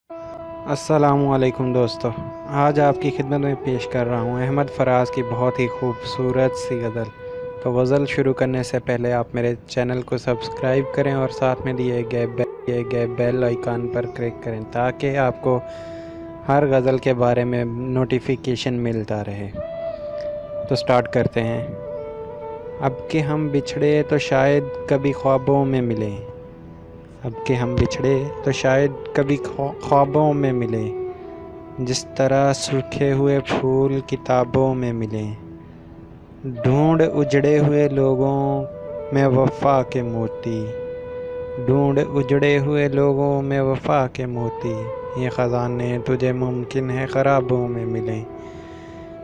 السلام علیکم دوستو، آج آپ کی خدمت میں پیش کر رہا ہوں احمد فراز کی بہت ہی خوبصورت سی غزل۔ تو غزل شروع کرنے سے پہلے آپ میرے چینل کو سبسکرائب کریں اور ساتھ میں دیے گئے بیل آئیکن پر کلک کریں تاکہ آپ کو ہر غزل کے بارے میں نوٹیفیکیشن ملتا رہے۔ تو سٹارٹ کرتے ہیں۔ اب کہ ہم بچھڑے تو شاید کبھی خوابوں میں ملیں، اب کہ ہم بچھڑے تو شاید کبھی خوابوں میں ملیں، جس طرح سوکھے ہوئے پھول کتابوں میں ملیں۔ ڈھونڈ اجڑے ہوئے لوگوں میں وفا کے موتی، ڈھونڈ اجڑے ہوئے لوگوں میں وفا کے موتی، یہ خزانے تجھے ممکن ہے خرابوں میں ملیں۔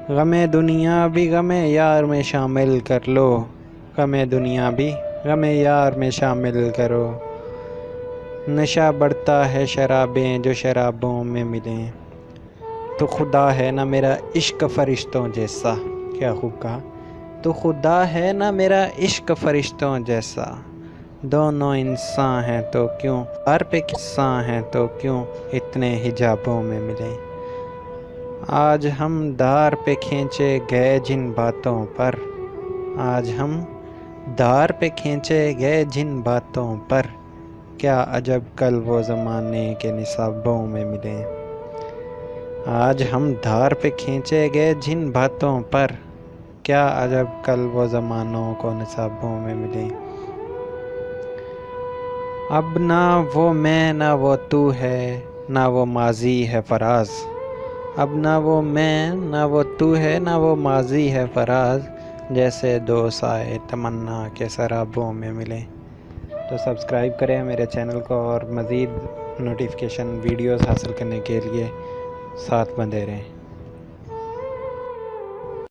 غم دنیا بھی غم یار میں شامل کر لو، غم دنیا بھی غم یار میں شامل کرو، نشہ بڑھتا ہے شرابیں جو شرابوں میں ملیں۔ تو خدا ہے نہ میرا عشق فرشتوں جیسا، کیا خوب کہا، تو خدا ہے نہ میرا عشق فرشتوں جیسا، دونوں انسان ہیں تو کیوں ہر پہ انسان ہیں تو کیوں اتنے حجابوں میں ملیں۔ آج ہم دار پہ کھینچے گئے جن باتوں پر، آج ہم دار پہ کھینچے گئے جن باتوں پر، کیا عجب کل وہ زمانے کے نصابوں میں ملیں۔ آج ہم دھار پہ کھینچے گئے جن باتوں پر، کیا عجب کل وہ زمانوں کو نصابوں میں ملیں۔ اب نہ وہ میں نہ وہ تو ہے، نہ وہ ماضی ہے فراز، اب نہ وہ میں نہ وہ تو ہے نہ وہ ماضی ہے فراز، جیسے دو سائے تمنا کے سرابوں میں ملیں۔ تو سبسکرائب کریں میرے چینل کو اور مزید نوٹیفیکیشن ویڈیوز حاصل کرنے کے لیے ساتھ بندے رہیں۔